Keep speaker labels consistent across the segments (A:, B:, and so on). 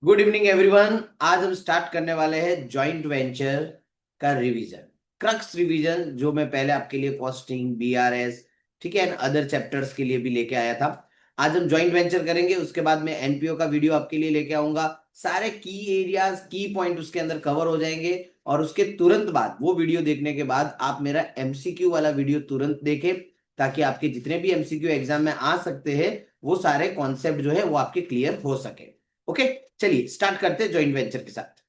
A: Good evening everyone. आज हम start करने वाले हैं जॉइंट वेंचर का रिवीजन, क्रक्स रिवीजन, जो मैं पहले आपके लिए कॉस्टिंग, बीआरएस, ठीक है, एंड अदर चैप्टर्स के लिए भी लेके आया था। आज हम जॉइंट वेंचर करेंगे, उसके बाद मैं एनपीओ का वीडियो आपके लिए लेके आऊंगा। सारे की एरियाज, की पॉइंट उसके अंदर कवर हो जाएंगे और उसके तुरंत बाद, वो वीडियो देखने के बाद आप मेरा एमसीक्यू वाला वीडियो तुरंत देखें, ताकि आपके जितने भी एमसीक्यू एग्जाम में आ सकते हैं वो सारे कॉन्सेप्ट जो है वो आपके क्लियर हो सके। ओके, चलिए स्टार्ट करते हैं जॉइंट वेंचर के साथ।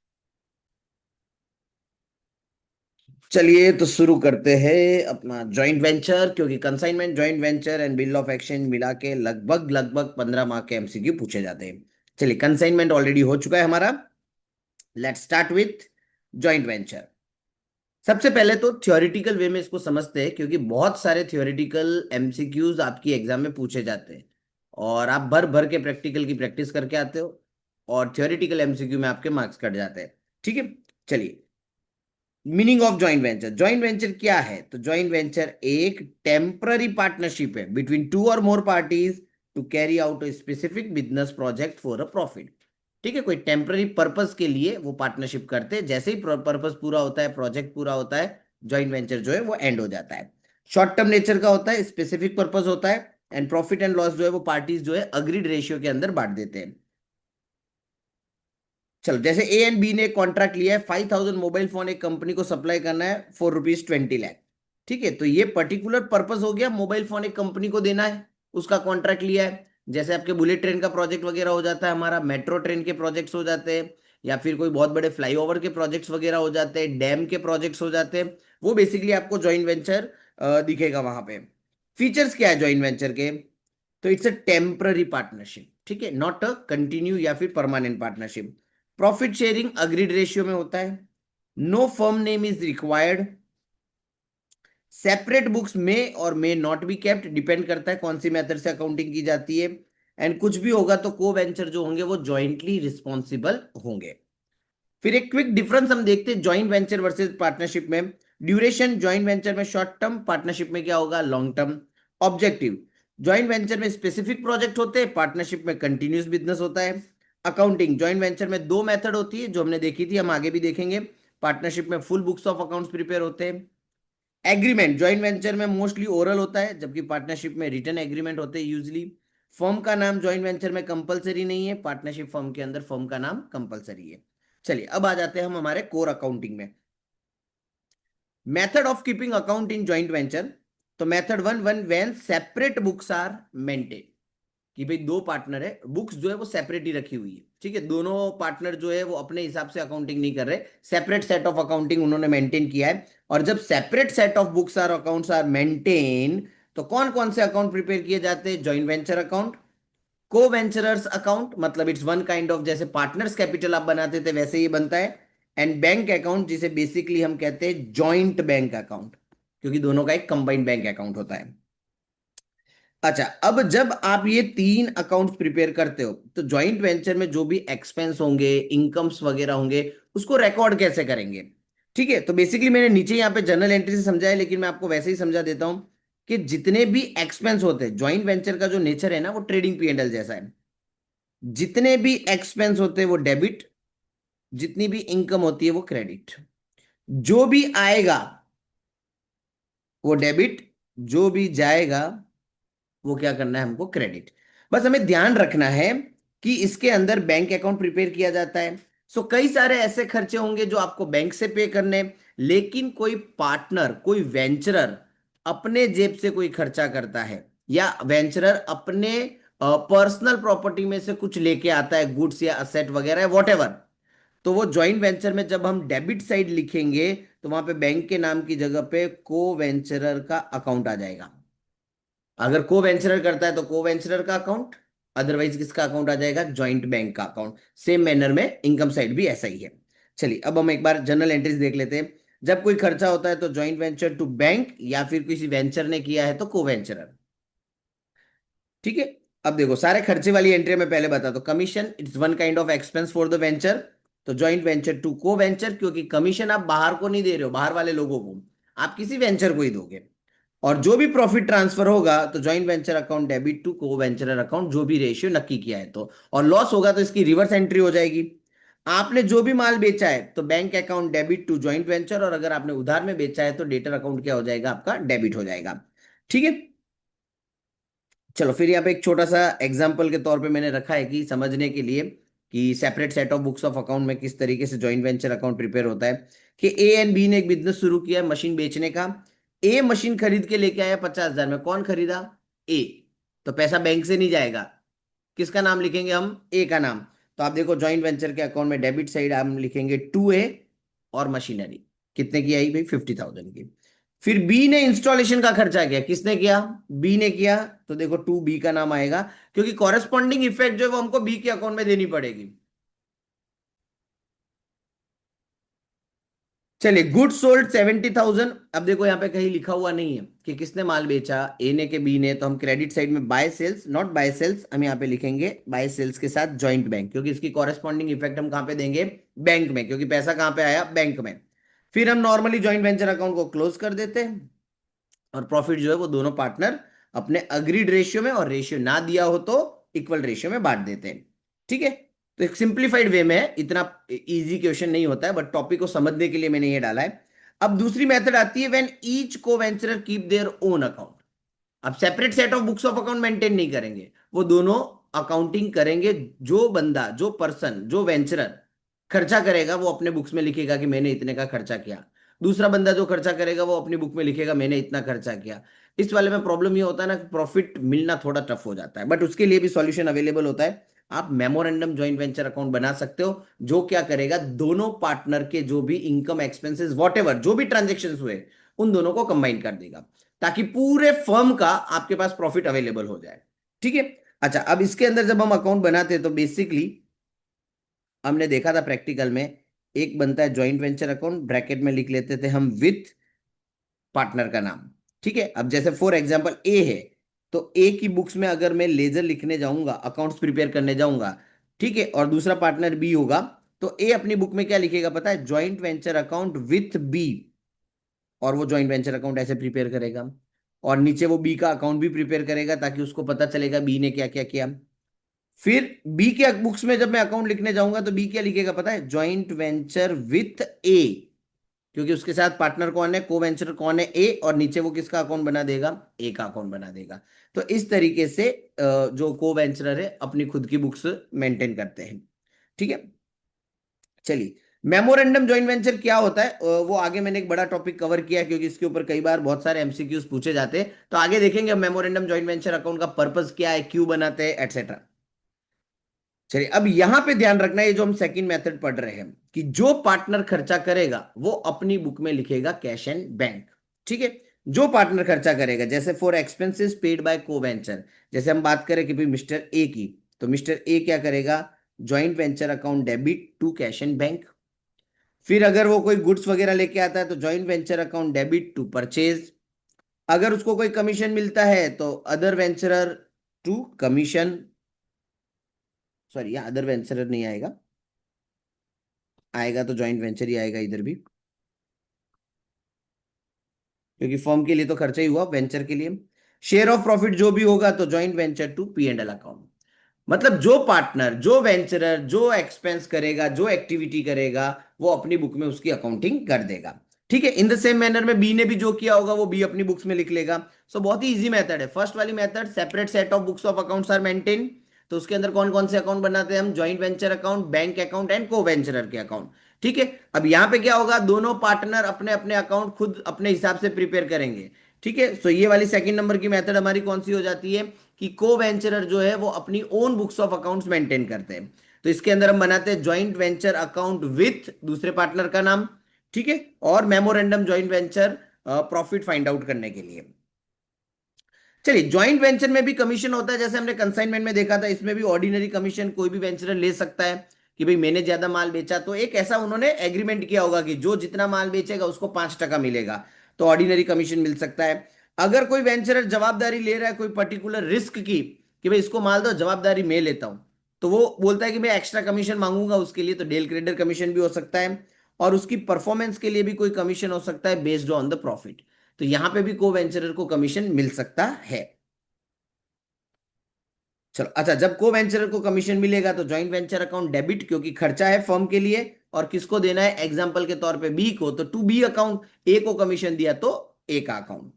A: चलिए तो शुरू करते हैं अपना जॉइंट वेंचर, क्योंकि consignment, joint venture and bill of exchange मिला के लगभग लगभग 15 मार्क के एमसीक्यू पूछे जाते हैं। चलिए, कंसाइनमेंट ऑलरेडी हो चुका है हमारा। Let's start with joint venture. सबसे पहले तो थ्योरेटिकल वे में इसको समझते हैं, क्योंकि बहुत सारे थ्योरेटिकल एमसीक्यूज आपकी एग्जाम में पूछे जाते हैं और आप भर भर के प्रैक्टिकल की प्रैक्टिस करके आते हो और थ्योरेटिकल एमसीक्यू में आपके मार्क्स कट जाते हैं। ठीक है, चलिए। Meaning of joint venture, joint venture क्या है? तो जॉइंट वेंचर एक टेम्पररी पार्टनरशिप है between two or more parties to carry out a specific business project for a profit. ठीक है, कोई टेम्पररी पर्पस के लिए वो पार्टनरशिप करते हैं। जैसे ही पर्पस पूरा होता है, प्रोजेक्ट पूरा होता है, जॉइंट वेंचर जो है वो एंड हो जाता है। शॉर्ट टर्म नेचर का होता है, स्पेसिफिक पर्पस होता है, एंड प्रॉफिट एंड लॉस जो है वो पार्टीज जो है अग्रीड रेशियो के अंदर बांट देते हैं। चलो, जैसे ए एंड बी ने कॉन्ट्रैक्ट लिया है, 5,000 मोबाइल फोन एक कंपनी को सप्लाई करना है फॉर ₹20 लाख। ठीक है, तो ये पर्टिकुलर पर्पस हो गया, मोबाइल फोन एक कंपनी को देना है, उसका कॉन्ट्रैक्ट लिया है। जैसे आपके बुलेट ट्रेन का प्रोजेक्ट वगैरह हो जाता है, हमारा मेट्रो ट्रेन के प्रोजेक्ट्स हो जाते हैं, या फिर कोई बहुत बड़े फ्लाईओवर के प्रोजेक्ट्स वगैरह हो जाते हैं, डैम के प्रोजेक्ट्स हो जाते हैं। वो बेसिकली आपको जॉइंट वेंचर दिखेगा वहां पे। फीचर्स क्या है जॉइंट वेंचर के? तो इट्स अ टेम्पररी पार्टनरशिप, ठीक है, नॉट अ कंटिन्यू या फिर permanent partnership. Profit sharing agreed ratio में होता है। No firm name is required. Separate books में और may not be kept, depend करता है कौन सी मेथड से अकाउंटिंग की जाती है। एंड कुछ भी होगा तो को वेंचर जो होंगे वो ज्वाइंटली रिस्पॉन्सिबल होंगे। फिर एक क्विक डिफरेंस हम देखते हैं ज्वाइंट वेंचर वर्सेज पार्टनरशिप में। ड्यूरेशन, ज्वाइंट वेंचर में शॉर्ट टर्म, पार्टनरशिप में क्या होगा? Long term. Objective, joint venture में स्पेसिफिक प्रोजेक्ट होते हैं, पार्टनरशिप में कंटिन्यूस बिजनेस होता है। अकाउंटिंग, ज्वाइंट वेंचर में दो मेथड होती है जो हमने देखी थी, हम आगे भी देखेंगे। पार्टनरशिप में full books of accounts prepare होते हैं। एग्रीमेंट, ज्वाइंट वेंचर में मोस्टली ओरल होता है, जबकि पार्टनरशिप में रिटन एग्रीमेंट होते हैं यूजली। फर्म का नाम ज्वाइंट वेंचर में कंपलसरी नहीं है, पार्टनरशिप फर्म के अंदर फर्म का नाम कंपलसरी है। चलिए, अब आ जाते हैं हम हमारे कोर अकाउंटिंग में। Method of keeping account in joint venture. तो method one, one when separate books are maintain, कि भाई दो पार्टनर है, बुक्स जो है वो सेपरेट ही रखी हुई है। ठीक है, दोनों पार्टनर जो है वो अपने हिसाब से अकाउंटिंग नहीं कर रहे, सेपरेट सेट ऑफ अकाउंटिंग उन्होंने मेंटेन किया है। और जब separate set of books or accounts are maintain, तो कौन कौन से अकाउंट प्रिपेयर किए जाते हैं? Joint venture account, co venturers account, मतलब इट्स वन काइंड ऑफ, जैसे पार्टनर्स कैपिटल आप बनाते थे वैसे ही बनता है। एंड बैंक अकाउंट, जिसे बेसिकली हम कहते हैं जॉइंट बैंक अकाउंट, क्योंकि दोनों का एक कंबाइंड बैंक अकाउंट होता है। अच्छा, अब जब आप ये तीन अकाउंट्स प्रिपेयर करते हो, तो जॉइंट वेंचर में जो भी एक्सपेंस होंगे, इनकम्स वगैरह होंगे, उसको रिकॉर्ड कैसे करेंगे? ठीक है, तो बेसिकली मैंने नीचे यहाँ पे जर्नल एंट्री से समझा है, लेकिन मैं आपको वैसे ही समझा देता हूं कि जितने भी एक्सपेंस होते हैं, ज्वाइंट वेंचर का जो नेचर है ना, वो ट्रेडिंग पी&एल जैसा है। जितने भी एक्सपेंस होते हैं वो डेबिट, जितनी भी इनकम होती है वो क्रेडिट। जो भी आएगा वो डेबिट, जो भी जाएगा वो क्या करना है हमको? क्रेडिट। बस हमें ध्यान रखना है कि इसके अंदर बैंक अकाउंट प्रिपेयर किया जाता है। सो कई सारे ऐसे खर्चे होंगे जो आपको बैंक से पे करने, लेकिन कोई पार्टनर, कोई वेंचरर अपने जेब से कोई खर्चा करता है, या वेंचरर अपने पर्सनल प्रॉपर्टी में से कुछ लेके आता है, गुड्स या असेट वगैरह वॉट एवर, तो वो ज्वाइंट वेंचर में जब हम डेबिट साइड लिखेंगे तो वहां पे बैंक के नाम की जगह पे को वेंचरर का अकाउंट आ जाएगा। अगर को वेंचरर करता है तो को वेंचरर का अकाउंट, अदरवाइज किसका अकाउंट आ जाएगा? ज्वाइंट बैंक का अकाउंट। सेम मैनर में इनकम साइड भी ऐसा ही है। चलिए, अब हम एक बार जनरल एंट्रीज देख लेते हैं। जब कोई खर्चा होता है तो ज्वाइंट वेंचर टू बैंक, या फिर किसी वेंचर ने किया है तो को वेंचरर। ठीक है, अब देखो सारे खर्चे वाली एंट्री में पहले बता दो। Commission, it's one kind of expense for the venture, तो joint venture to co venture, क्योंकि कमीशन आप बाहर को नहीं दे रहे हो, बाहर वाले लोगों को, आप किसी वेंचर को ही दोगे। और जो भी प्रॉफिट ट्रांसफर होगा तो joint venture account debit to co venture account, जो भी रेशियो नक्की किया है तो, और लॉस होगा तो इसकी रिवर्स एंट्री हो जाएगी। आपने जो भी माल बेचा है तो bank account debit to joint venture, और अगर आपने उधार में बेचा है तो डेटर अकाउंट क्या हो जाएगा, आपका डेबिट हो जाएगा। ठीक है, चलो फिर यहाँ पे एक छोटा सा एग्जांपल के तौर पे मैंने रखा है कि समझने के लिए कि separate set of books of account में किस तरीके से जॉइंट वेंचर अकाउंट प्रिपेयर होता है। कि ए एंड बी ने एक बिजनेस शुरू किया है मशीन बेचने का। ए मशीन खरीद के लेके आया 50,000 में। कौन खरीदा? ए। तो पैसा बैंक से नहीं जाएगा, किसका नाम लिखेंगे हम? ए का नाम। तो आप देखो जॉइंट वेंचर के अकाउंट में डेबिट साइड हम लिखेंगे 2A, और मशीनरी कितने की आई भाई? 50,000 की। फिर बी ने इंस्टॉलेशन का खर्चा किया, किसने किया? बी ने किया। तो देखो 2B का नाम आएगा, क्योंकि कॉरेस्पॉन्डिंग इफेक्ट जो है वो हमको बी के अकाउंट में देनी पड़ेगी। चलिए, गुड सोल्ड 70,000। अब देखो यहाँ पे कहीं लिखा हुआ नहीं है कि किसने माल बेचा, ए ने के बी ने, तो हम क्रेडिट साइड में by sales, not by sales, हम यहाँ पे लिखेंगे बाय सेल्स के साथ जॉइंट बैंक, क्योंकि इसकी कॉरेस्पॉन्डिंग इफेक्ट हम कहाँ पे देंगे? बैंक में, क्योंकि पैसा कहाँ पे आया? बैंक में। फिर हम नॉर्मली जॉइंट वेंचर अकाउंट को क्लोज कर देते हैं, और प्रॉफिट जो है वो दोनों पार्टनर अपने अग्रीड रेशियो में, और रेशियो ना दिया हो तो इक्वल रेशियो में बांट देते हैं। ठीक है, तो एक सिंप्लीफाइड वे में है, इतना इजी क्वेश्चन नहीं होता है, बट टॉपिक को समझने के लिए मैंने ये डाला है। अब दूसरी मेथड आती है when each co venturer keep their own account. अब separate set of books of account maintain नहीं करेंगे, वो दोनों अकाउंटिंग करेंगे। जो बंदा, जो पर्सन, जो वेंचरर खर्चा करेगा वो अपने बुक्स में लिखेगा कि मैंने इतने का खर्चा किया। दूसरा बंदा जो खर्चा करेगा वो अपनी बुक में लिखेगा मैंने इतना खर्चा किया। इस वाले में प्रॉब्लम ये होता है ना, प्रॉफिट मिलना थोड़ा टफ हो जाता है, बट उसके लिए भी सॉल्यूशन अवेलेबल होता है। आप मेमोरेंडम जॉइंट वेंचर अकाउंट बना सकते हो, जो क्या करेगा, दोनों पार्टनर के जो भी इनकम एक्सपेंसेस वॉट जो भी ट्रांजेक्शन हुए उन दोनों को कंबाइन कर देगा, ताकि पूरे फर्म का आपके पास प्रॉफिट अवेलेबल हो जाए। ठीक है। अच्छा, अब इसके अंदर जब हम अकाउंट बनाते हैं तो बेसिकली हमने देखा था प्रैक्टिकल में, एक बनता है जॉइंट वेंचर अकाउंट, ब्रैकेट में लिख लेते थे हम विथ पार्टनर का नाम। ठीक है, अब जैसे फॉर एग्जांपल ए है, तो ए की बुक्स में अगर मैं लेजर लिखने जाऊंगा, अकाउंट्स प्रिपेयर करने जाऊंगा, ठीक है, और दूसरा पार्टनर बी होगा, तो ए अपनी बुक में क्या लिखेगा पता है? Joint venture account with B, और वो जॉइंट वेंचर अकाउंट ऐसे प्रिपेयर करेगा, और नीचे वो बी का अकाउंट भी प्रिपेयर करेगा, ताकि उसको पता चलेगा बी ने क्या क्या किया। फिर बी के बुक्स में जब मैं अकाउंट लिखने जाऊंगा तो बी क्या लिखेगा पता है? जॉइंट वेंचर विथ ए, क्योंकि उसके साथ पार्टनर कौन है, को वेंचर कौन है? ए, और नीचे वो किसका अकाउंट बना देगा? ए का अकाउंट बना देगा। तो इस तरीके से जो को वेंचरर है अपनी खुद की बुक्स मेंटेन करते हैं। ठीक है, चलिए, मेमोरेंडम जॉइंट वेंचर क्या होता है वो आगे मैंने एक बड़ा टॉपिक कवर किया है, क्योंकि इसके ऊपर कई बार बहुत सारे एमसीक्यूज पूछे जाते हैं, तो आगे देखेंगे मेमोरेंडम जॉइंट वेंचर अकाउंट का पर्पस क्या है, क्यों बनाते हैं, एटसेट्रा। चलिए, अब यहां पे ध्यान रखना है, ये जो हम सेकंड मेथड पढ़ रहे हैं, कि जो पार्टनर खर्चा करेगा वो अपनी बुक में लिखेगा कैश एंड बैंक। ठीक है, जो पार्टनर खर्चा करेगा, जैसे फॉर एक्सपेंसेस पेड बाय को वेंचर, जैसे हम बात करें कि भाई मिस्टर ए की, तो मिस्टर ए क्या करेगा? Joint venture account debit to cash and bank. फिर अगर वो कोई गुड्स वगैरह लेके आता है तो joint venture account debit to purchase. अगर उसको कोई कमीशन मिलता है तो other venturer to commission, sorry यहाँ अदर वेंचरर नहीं आएगा, आएगा तो जॉइंट वेंचर ही आएगा इधर भी, क्योंकि फर्म के लिए तो खर्चा ही हुआ, वेंचर के लिए शेयर ऑफ प्रॉफिट जो भी होगा तो joint venture to P and L account. मतलब जो पार्टनर, जो वेंचरर जो एक्सपेंस करेगा, जो एक्टिविटी करेगा, वो अपनी बुक में उसकी अकाउंटिंग कर देगा। ठीक है, इन द सेम मैनर में बी ने भी जो किया होगा वो बी अपनी बुक्स में लिख लेगा। सो बहुत ही इजी मेथड है। फर्स्ट वाली method, separate set of books of accounts are maintain, तो उसके अंदर कौन कौन से अकाउंट बनाते हैं हम? Joint venture account, bank account and को वेंचरर के अकाउंट। ठीक है, अब यहां पे क्या होगा, दोनों पार्टनर अपने अपने अकाउंट खुद अपने हिसाब से प्रिपेयर करेंगे। ठीक है, सो ये वाली सेकंड नंबर की मेथड हमारी कौन सी हो जाती है, कि को वेंचरर जो है वो अपनी own books of accounts maintain करते हैं। तो इसके अंदर हम बनाते हैं जॉइंट वेंचर अकाउंट विथ दूसरे पार्टनर का नाम। ठीक है, और memorandum joint venture profit find out करने के लिए। चलिए, ज्वाइंट वेंचर में भी कमीशन होता है, जैसे हमने कंसाइनमेंट में देखा था, इसमें भी ऑर्डिनरी कमीशन कोई भी वेंचरर ले सकता है, कि भाई मैंने ज्यादा माल बेचा, तो एक ऐसा उन्होंने एग्रीमेंट किया होगा कि जो जितना माल बेचेगा उसको 5% मिलेगा, तो ऑर्डिनरी कमीशन मिल सकता है। अगर कोई वेंचरर जवाबदारी ले रहा है कोई पर्टिकुलर रिस्क की, कि भाई इसको माल दो, जवाबदारी मैं लेता हूं, तो वो बोलता है कि मैं एक्स्ट्रा कमीशन मांगूंगा उसके लिए, तो डेल क्रेडिटर कमीशन भी हो सकता है, और उसकी परफॉर्मेंस के लिए भी कोई कमीशन हो सकता है बेस्ड ऑन द प्रॉफिट। तो यहां पे भी को वेंचरर को कमीशन मिल सकता है। चलो अच्छा, जब को वेंचरर को कमीशन मिलेगा तो जॉइंट वेंचर अकाउंट डेबिट, क्योंकि खर्चा है फर्म के लिए, और किसको देना है, एग्जांपल के तौर पे बी को, तो टू बी अकाउंट, ए को कमीशन दिया तो ए का अकाउंट।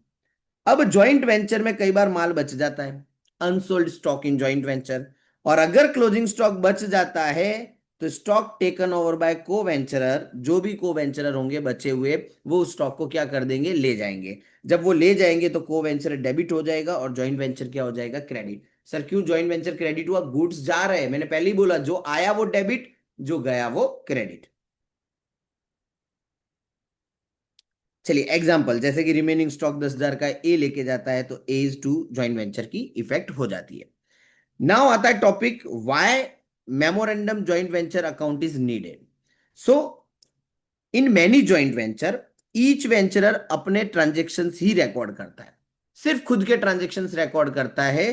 A: अब जॉइंट वेंचर में कई बार माल बच जाता है, unsold stock in joint venture, और अगर क्लोजिंग स्टॉक बच जाता है तो स्टॉक टेकन ओवर बाय को वेंचरर, जो भी को वेंचरर होंगे बचे हुए, वो उस स्टॉक को क्या कर देंगे, ले जाएंगे। जब वो ले जाएंगे तो को वेंचर डेबिट हो जाएगा और जॉइंट वेंचर क्या हो जाएगा, क्रेडिट। सर क्यों जॉइंट वेंचर क्रेडिट हुआ, गुड्स जा रहे हैं, मैंने पहले ही बोला, जो आया वो डेबिट, जो गया वो क्रेडिट। चलिए एग्जांपल, जैसे कि रिमेनिंग स्टॉक 10,000 का ए लेके जाता है तो ए इज टू जॉइंट वेंचर की इफेक्ट हो जाती है। नाउ आता है topic why memorandum joint venture account is needed. So in many joint venture each वेंचरर अपने ट्रांजेक्शन्स ही रिकॉर्ड करता है, सिर्फ खुद के ट्रांजेक्शन्स रिकॉर्ड करता है।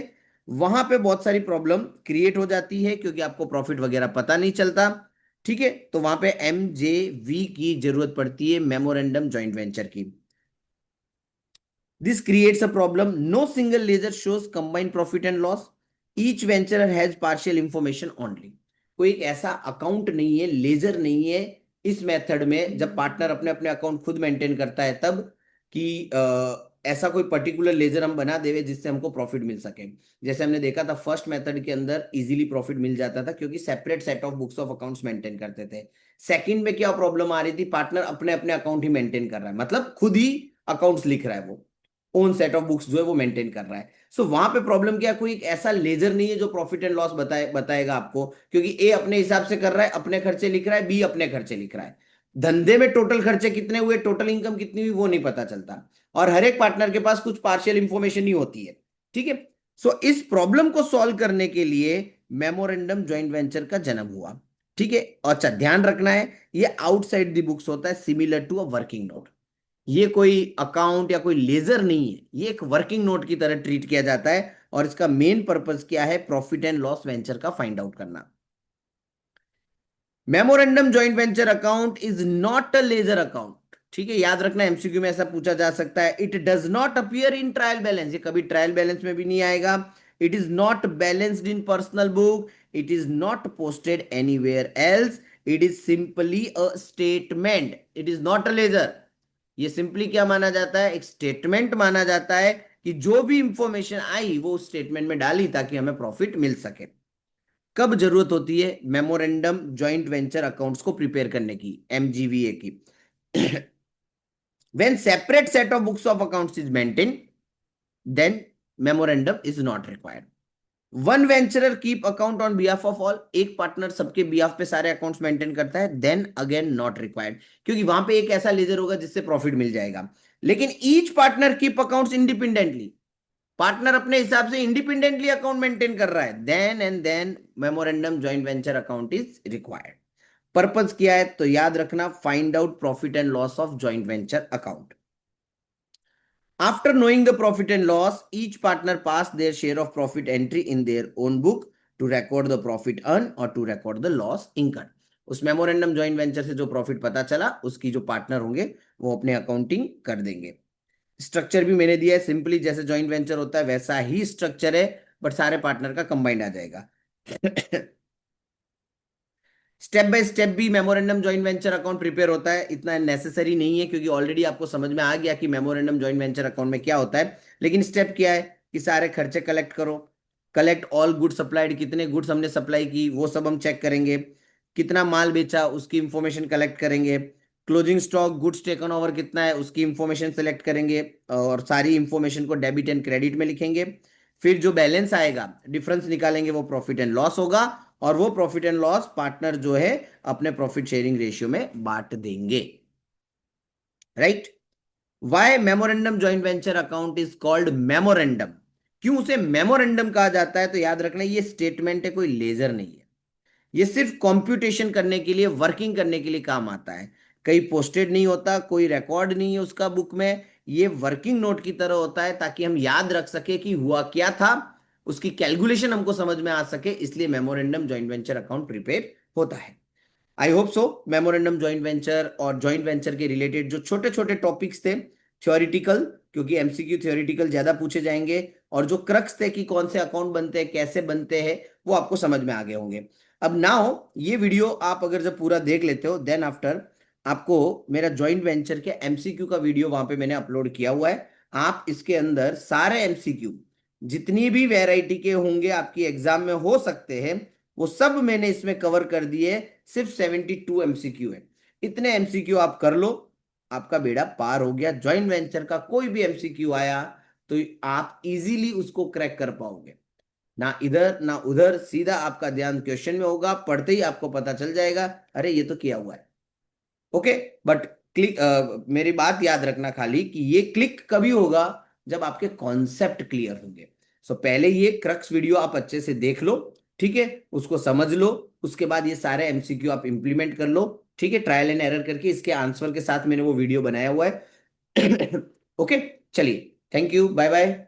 A: वहां पे बहुत सारी प्रॉब्लम क्रिएट हो जाती है क्योंकि आपको प्रॉफिट वगैरह पता नहीं चलता। ठीक है, तो वहां पे एमजेवी की जरूरत पड़ती है, मेमोरेंडम जॉइंट वेंचर की। This creates a problem. No single ledger shows combined profit and loss. Each venturer has partial information only. कोई एक ऐसा अकाउंट नहीं है, लेजर नहीं है इस मेथड में, जब पार्टनर अपने अपने अकाउंट खुद मेंटेन करता है तब, कि ऐसा कोई पर्टिकुलर लेजर हम बना देवे जिससे हमको प्रॉफिट मिल सके। जैसे हमने देखा था फर्स्ट मेथड के अंदर इजीली प्रॉफिट मिल जाता था क्योंकि separate set of books of accounts maintain करते थे। सेकंड में क्या प्रॉब्लम आ रही थी, पार्टनर अपने अपने अकाउंट ही मेंटेन कर रहा है, मतलब खुद ही अकाउंट्स लिख रहा है, वो ओन सेट ऑफ बुक्स जो है वो मेंटेन कर रहा है। सो वहां पे प्रॉब्लम क्या, कोई एक ऐसा लेजर नहीं है जो प्रॉफिट एंड लॉस बताएगा आपको, क्योंकि ए अपने हिसाब से कर रहा है, अपने खर्चे लिख रहा है, बी अपने खर्चे लिख रहा है। धंधे में टोटल खर्चे कितने हुए, टोटल इनकम कितनी हुई, वो नहीं पता चलता, और हर एक पार्टनर के पास कुछ पार्शियल इंफॉर्मेशन ही होती है। ठीक है, सो इस प्रॉब्लम को सॉल्व करने के लिए मेमोरेंडम जॉइंट वेंचर का जन्म हुआ। ठीक है, अच्छा ध्यान रखना है, ये आउटसाइड द बुक्स होता है, similar to a working note. ये कोई अकाउंट या कोई लेजर नहीं है, ये एक वर्किंग नोट की तरह ट्रीट किया जाता है, और इसका मेन पर्पस क्या है, प्रॉफिट एंड लॉस वेंचर का फाइंड आउट करना। Memorandum joint venture account is not a ledger account. ठीक है, याद रखना, एमसीक्यू में ऐसा पूछा जा सकता है। It does not appear in trial balance, ये कभी ट्रायल बैलेंस में भी नहीं आएगा। It is not balanced in personal book, it is not posted anywhere else, it is simply a statement, it is not a ledger. ये simply क्या माना जाता है, एक स्टेटमेंट माना जाता है कि जो भी इंफॉर्मेशन आई वो स्टेटमेंट में डाली ताकि हमें प्रॉफिट मिल सके। कब जरूरत होती है मेमोरेंडम जॉइंट वेंचर अकाउंट्स को प्रिपेयर करने की, एमजीवीए की, when separate set of books of accounts is maintain, then memorandum is not required. One venturer keep account on behalf of all, एक पार्टनर सबके बिहाफ पे सारे अकाउंट्स मेंटेन करता है, देन अगेन नॉट रिक्वायर्ड, क्योंकि वहां पे एक ऐसा लेजर होगा जिससे प्रॉफिट मिल जाएगा। लेकिन each partner keep accounts independently, partner अपने हिसाब से इंडिपेंडेंटली अकाउंट मेंटेन कर रहा है, then and then memorandum joint venture account is required. Purpose क्या है, तो याद रखना, find out profit and loss of joint venture account. After knowing the profit and loss, each partner pass their share of profit entry in their own book to record the profit earned or to record the loss incurred. उस memorandum joint venture से जो profit पता चला उसकी जो partner होंगे वो अपने अकाउंटिंग कर देंगे। स्ट्रक्चर भी मैंने दिया है, सिंपली जैसे जॉइंट वेंचर होता है वैसा ही स्ट्रक्चर है, बट सारे पार्टनर का कंबाइंड आ जाएगा। स्टेप बाय स्टेप भी memorandum joint venture account prepare होता है, इतना नेसेसरी नहीं है क्योंकि ऑलरेडी आपको समझ में आ गया कि मेमोरेंडम जॉइंट वेंचर अकाउंट में क्या होता है। लेकिन स्टेप क्या है कि सारे खर्चे कलेक्ट करो, कलेक्ट ऑल गुड सप्लाइड, कितने गुड्स हमने सप्लाई की वो सब हम चेक करेंगे, कितना माल बेचा उसकी इंफॉर्मेशन कलेक्ट करेंगे, closing stock goods taken over कितना है उसकी इंफॉर्मेशन सेलेक्ट करेंगे, और सारी इंफॉर्मेशन को डेबिट एंड क्रेडिट में लिखेंगे। फिर जो बैलेंस आएगा, डिफरेंस निकालेंगे, वो प्रॉफिट एंड लॉस होगा, और वो प्रॉफिट एंड लॉस पार्टनर जो है अपने प्रॉफिट शेयरिंग रेशियो में बांट देंगे। Right, why memorandum joint venture account is called memorandum, क्यों उसे मेमोरेंडम कहा जाता है, तो याद रखना ये स्टेटमेंट है, कोई लेजर नहीं है, ये सिर्फ कंप्यूटेशन करने के लिए, वर्किंग करने के लिए काम आता है, कहीं पोस्टेड नहीं होता, कोई रिकॉर्ड नहीं है उसका बुक में, ये वर्किंग नोट की तरह होता है ताकि हम याद रख सके कि हुआ क्या था, उसकी कैलकुलेशन हमको समझ में आ सके, इसलिए memorandum joint venture account prepare होता है। I hope so memorandum joint venture और जॉइंट वेंचर के रिलेटेड जो छोटे छोटे टॉपिक्स थे थ्योरिटिकल, क्योंकि एमसीक्यू थ्योरेटिकल ज्यादा पूछे जाएंगे, और जो क्रक्स थे कि कौन से अकाउंट बनते हैं, कैसे बनते हैं, वो आपको समझ में आ गए होंगे। अब नाउ ये वीडियो आप अगर जब पूरा देख लेते हो, देन आफ्टर आपको मेरा ज्वाइंट वेंचर के एमसीक्यू का वीडियो वहां पे मैंने अपलोड किया हुआ है। आप इसके अंदर सारे एमसीक्यू जितनी भी वैरायटी के होंगे आपकी एग्जाम में हो सकते हैं, वो सब मैंने इसमें कवर कर दिए। सिर्फ 72 एमसीक्यू है। इतने एमसीक्यू आप कर लो, आपका बेड़ा पार हो गया। ज्वाइंट वेंचर का कोई भी एमसीक्यू आया तो आप इजीली उसको क्रैक कर पाओगे। ना इधर ना उधर, सीधा आपका ध्यान क्वेश्चन में होगा, पढ़ते ही आपको पता चल जाएगा अरे ये तो किया हुआ है। ओके, बट क्लिक, मेरी बात याद रखना खाली कि ये क्लिक कभी होगा जब आपके कॉन्सेप्ट क्लियर होंगे। सो पहले ये क्रक्स वीडियो आप अच्छे से देख लो, ठीक है, उसको समझ लो, उसके बाद ये सारे एमसीक्यू आप इंप्लीमेंट कर लो, ठीक है, ट्रायल एंड एरर करके। इसके आंसर के साथ मैंने वो वीडियो बनाया हुआ है। ओके, चलिए, थैंक यू, बाय बाय।